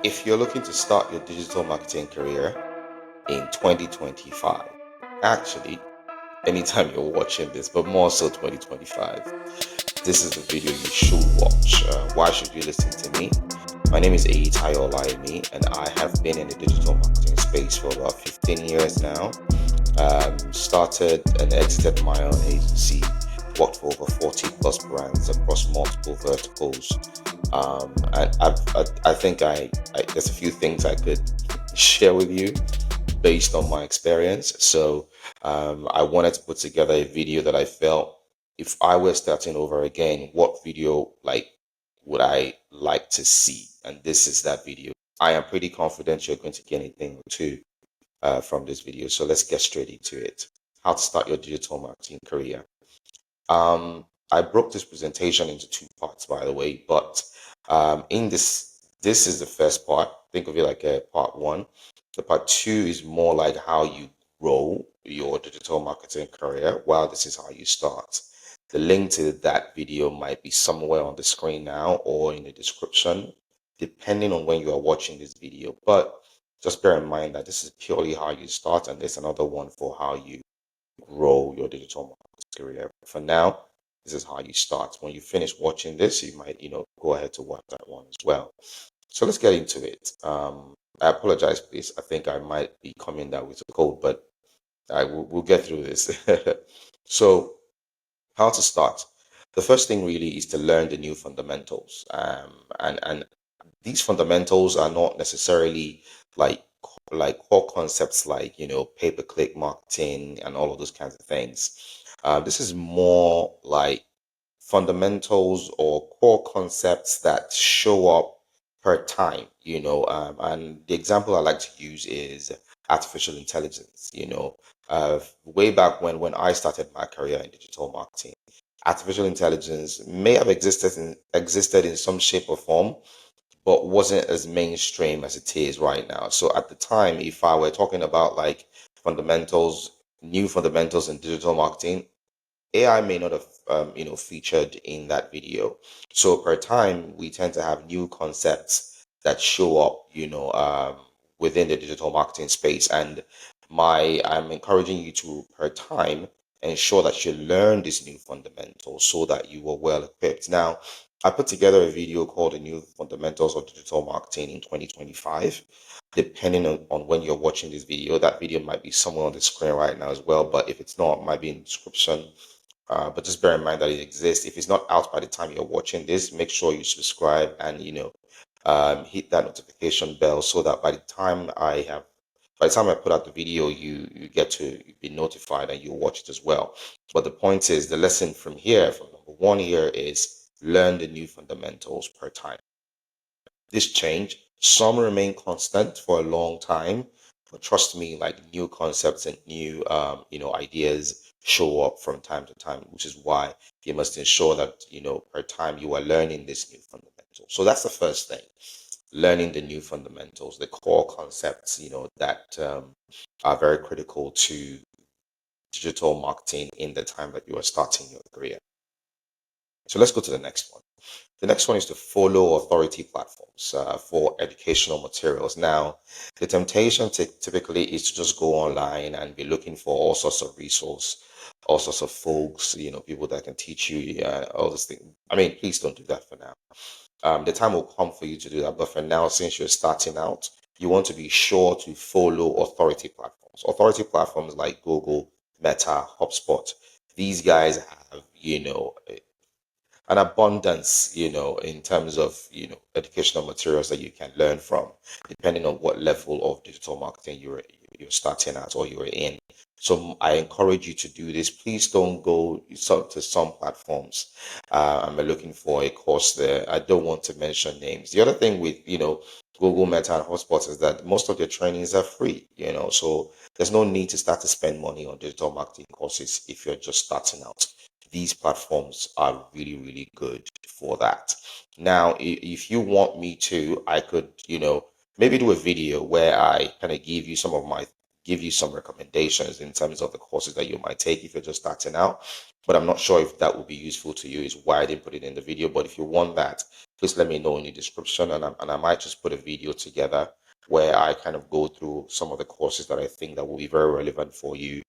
If you're looking to start your digital marketing career in 2025, actually, anytime you're watching this, but more so 2025, this is the video you should watch. Why should you listen to me? My name is Eyitayo, and I have been in the digital marketing space for about 15 years now. Started and exited my own agency, worked for over 40 plus brands across multiple verticals. I think there's a few things I could share with you based on my experience. So I wanted to put together a video that I felt if I were starting over again, what video would I like to see? And this is that video. I am pretty confident you're going to get anything or two from this video. So let's get straight into it. How to start your digital marketing career. I broke this presentation into two parts, by the way, but in this is the first part. Think of it like a part one. The part two is more like how you grow your digital marketing career, while this is how you start. The link to that video might be somewhere on the screen now or in the description, depending on when you are watching this video. But just bear in mind that this is purely how you start, and there's another one for how you grow your digital marketing career. For now, this is how you start. When you finish watching this, you might, go ahead to watch that one as well. So let's get into it. I apologize, please. I think I might be coming down with a cold, but we'll get through this. So, how to start? The first thing really is to learn the new fundamentals. And these fundamentals are not necessarily like core concepts like pay-per-click marketing and all of those kinds of things. This is more like fundamentals or core concepts that show up per time. And the example I like to use is artificial intelligence. Way back when I started my career in digital marketing, artificial intelligence may have existed in some shape or form, but wasn't as mainstream as it is right now. So at the time, if I were talking about like fundamentals, new fundamentals in digital marketing, AI may not have featured in that video. So per time, we tend to have new concepts that show up, within the digital marketing space. And I'm encouraging you to per time ensure that you learn these new fundamentals so that you are well equipped. Now, I put together a video called The New Fundamentals of Digital Marketing in 2025. Depending on when you're watching this video, that video might be somewhere on the screen right now as well. But if it's not, it might be in the description. But just bear in mind that it exists. If it's not out by the time you're watching this, make sure you subscribe and hit that notification bell so that by the time I put out the video, you get to be notified and you watch it as well. But the point is, the lesson from number one here is learn the new fundamentals per time. This change, some remain constant for a long time, but trust me, like new concepts and new ideas show up from time to time, which is why you must ensure that per time you are learning this new fundamental. So that's the first thing, learning the new fundamentals, the core concepts that are very critical to digital marketing in the time that you are starting your career. So let's go to the next one. The next one is to follow authority platforms for educational materials. Now, the temptation typically is to just go online and be looking for all sorts of resources, all sorts of folks, people that can teach you all this thing. I mean, please don't do that for now. The time will come for you to do that. But for now, since you're starting out, you want to be sure to follow authority platforms. Authority platforms like Google, Meta, HubSpot. These guys have, an abundance, in terms of, educational materials that you can learn from, depending on what level of digital marketing you're starting at or you're in. So I encourage you to do this. Please don't go to some platforms. I'm looking for a course there. I don't want to mention names. The other thing with, Google, Meta, and Hotspot is that most of their trainings are free, so there's no need to start to spend money on digital marketing courses if you're just starting out. These platforms are really, really good for that. Now, if you want me to, I could, maybe do a video where I kind of give you some recommendations in terms of the courses that you might take if you're just starting out. But I'm not sure if that would be useful to you, is why I didn't put it in the video. But if you want that, please let me know in the description, and I might just put a video together where I kind of go through some of the courses that I think that will be very relevant for you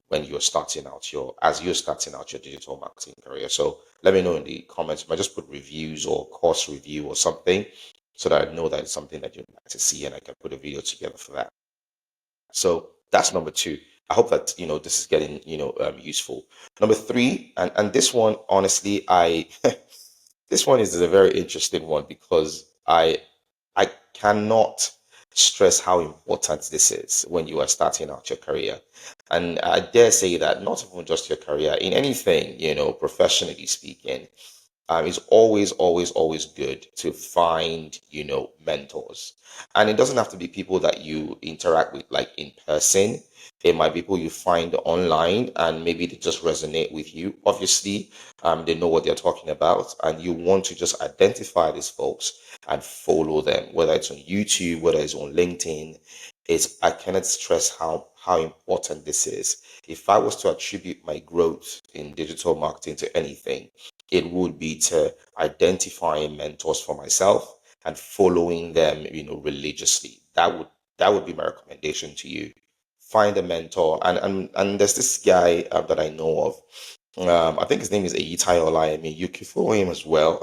when you're starting out your digital marketing career. So let me know in the comments. I might just put reviews or course review or something so that I know that it's something that you'd like to see and I can put a video together for that. So that's number two. I hope that this is getting useful. Number three, and this one honestly, I this one is a very interesting one because I cannot stress how important this is when you are starting out your career. And I dare say that not even just your career, in anything, professionally speaking, it's always good to find, mentors. And it doesn't have to be people that you interact with like in person. It might be people you find online and maybe they just resonate with you. Obviously, they know what they're talking about, and you want to just identify these folks and follow them, whether it's on YouTube, whether it's on LinkedIn. I cannot stress how important this is. If I was to attribute my growth in digital marketing to anything, it would be to identifying mentors for myself and following them, religiously. That would be my recommendation to you. Find a mentor, and there's this guy that I know of. I think his name is Eyitayo. I mean, you can follow him as well.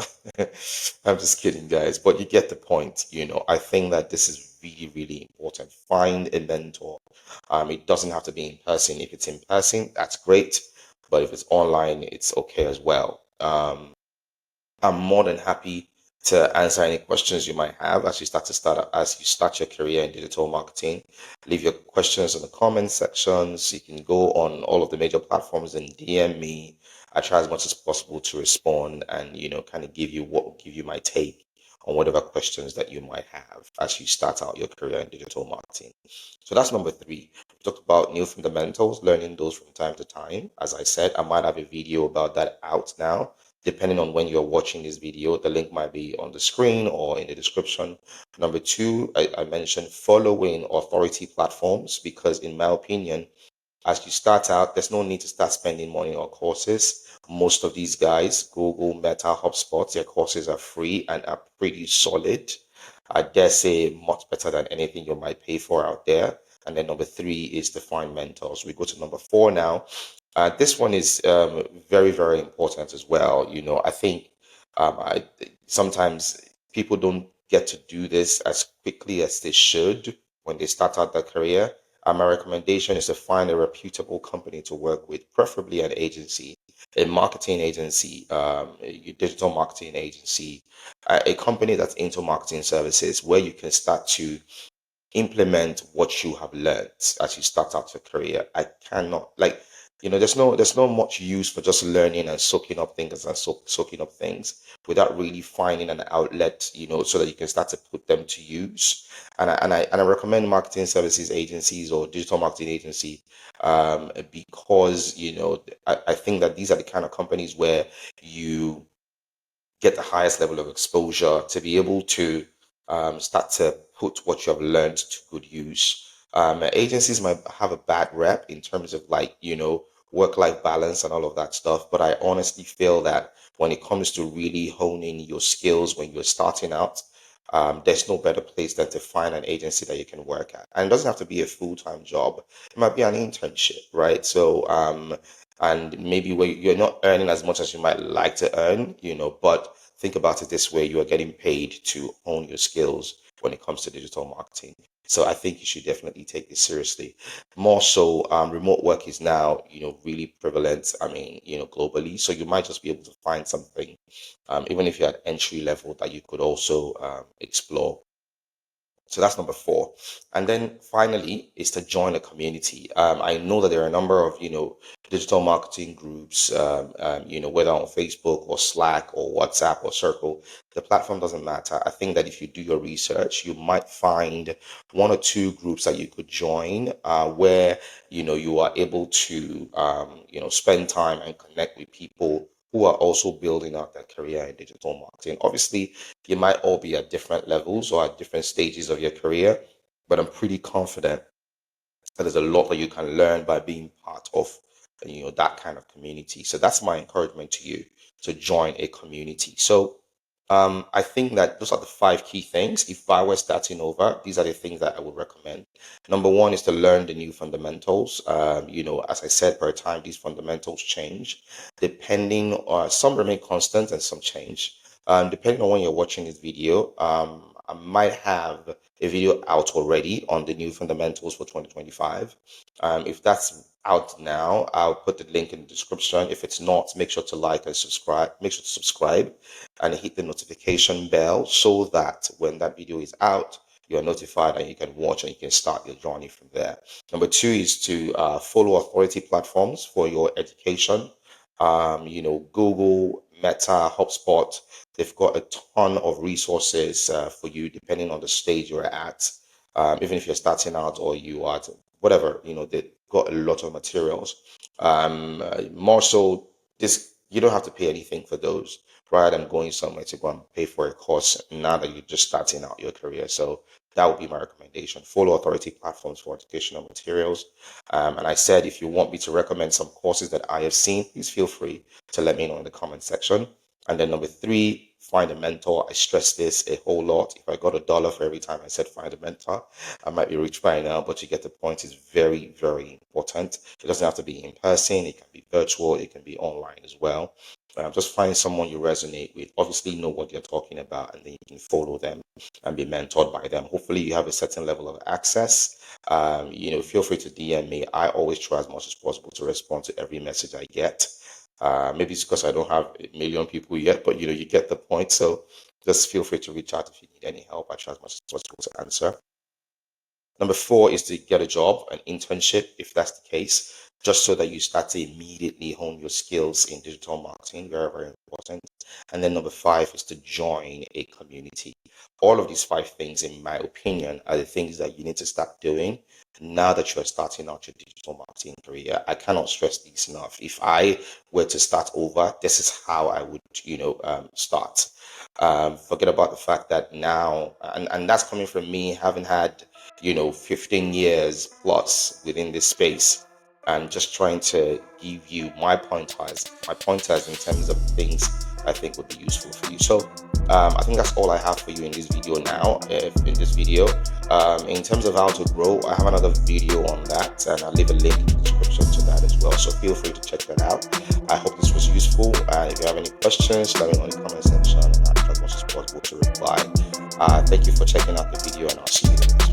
I'm just kidding, guys, but you get the point. I think that this is really, really important. Find a mentor. It doesn't have to be in person. If it's in person, that's great. But if it's online, it's okay as well. I'm more than happy to answer any questions you might have as you start your career in digital marketing. Leave your questions in the comment sections. You can go on all of the major platforms and DM me. I try as much as possible to respond and kind of give you my take on whatever questions that you might have as you start out your career in digital marketing. So that's number three. We talked about new fundamentals, learning those from time to time. As I said, I might have a video about that out now. Depending on when you're watching this video, the link might be on the screen or in the description. Number two, I mentioned following authority platforms because, in my opinion, as you start out, there's no need to start spending money on courses. Most of these guys, Google, Meta, HubSpot, their courses are free and are pretty solid. I dare say much better than anything you might pay for out there. And then number three is to find mentors. We go to number four now. This one is very, very important as well. I think sometimes people don't get to do this as quickly as they should when they start out their career. My recommendation is to find a reputable company to work with, preferably an agency, a marketing agency, a digital marketing agency, a company that's into marketing services where you can start to implement what you have learned as you start out your career. I cannot there's no much use for just learning and soaking up things and soaking up things without really finding an outlet, so that you can start to put them to use. And I recommend marketing services agencies or digital marketing agency because I think that these are the kind of companies where you get the highest level of exposure to be able to start to put what you have learned to good use. Agencies might have a bad rep in terms of work-life balance and all of that stuff, but I honestly feel that when it comes to really honing your skills when you're starting out, there's no better place than to find an agency that you can work at. And it doesn't have to be a full-time job. It might be an internship, right? So, and maybe where you're not earning as much as you might like to earn, but think about it this way: you are getting paid to hone your skills when it comes to digital marketing. So I think you should definitely take this seriously. More so, remote work is now, really prevalent. I mean, globally. So you might just be able to find something, even if you're at entry level, that you could also explore. So that's number four. And then finally is to join a community. I know that there are a number of, digital marketing groups, whether on Facebook or Slack or WhatsApp or Circle. The platform doesn't matter. I think that if you do your research, you might find one or two groups that you could join, where, you are able to, spend time and connect with people who are also building out their career in digital marketing. Obviously, you might all be at different levels or at different stages of your career, but I'm pretty confident that there's a lot that you can learn by being part of that kind of community. So that's my encouragement to you, to join a community. So I think that those are the 5 key things. If I were starting over, these are the things that I would recommend. Number one is to learn the new fundamentals. As I said, per time, these fundamentals change depending on some remain constant and some change. Depending on when you're watching this video, I might have a video out already on the new fundamentals for 2025. If that's out now, I'll put the link in the description. If it's not, make sure to like and subscribe. Make sure to subscribe and hit the notification bell so that when that video is out, you're notified and you can watch and you can start your journey from there. Number two is to follow authority platforms for your education. Google, Meta, HubSpot, they've got a ton of resources for you depending on the stage you're at. Even if you're starting out or you are whatever, they've got a lot of materials. More so, this you don't have to pay anything for those rather than going somewhere to go and pay for a course now that you're just starting out your career. So that would be my recommendation. Follow authority platforms for educational materials. And I said, if you want me to recommend some courses that I have seen, please feel free to let me know in the comment section. And then number three, find a mentor. I stress this a whole lot. If I got $1 for every time I said find a mentor, I might be rich by now, but you get the point. It's very, very important. It doesn't have to be in person. It can be virtual. It can be online as well. Just find someone you resonate with. Obviously, know what they're talking about, and then you can follow them and be mentored by them. Hopefully, you have a certain level of access. Feel free to DM me. I always try as much as possible to respond to every message I get. Maybe it's because I don't have a million people yet, but you get the point. So just feel free to reach out if you need any help. I try as much as possible to answer. Number four is to get a job, an internship, if that's the case, just so that you start to immediately hone your skills in digital marketing. Very, very important. And then number five is to join a community. All of these 5 things, in my opinion, are the things that you need to start doing now that you're starting out your digital marketing career. I cannot stress these enough. If I were to start over, this is how I would, start. Forget about the fact that now, and that's coming from me having had 15 years plus within this space and just trying to give you my pointers in terms of things I think would be useful for you. So I think that's all I have for you in this video now. In this video, in terms of how to grow, I have another video on that, and I'll leave a link in the description to that as well. So feel free to check that out. I hope this was useful. If you have any questions, let me know in the comment section, and I'll try as much as possible to reply. Thank you for checking out the video, and I'll see you in the next one.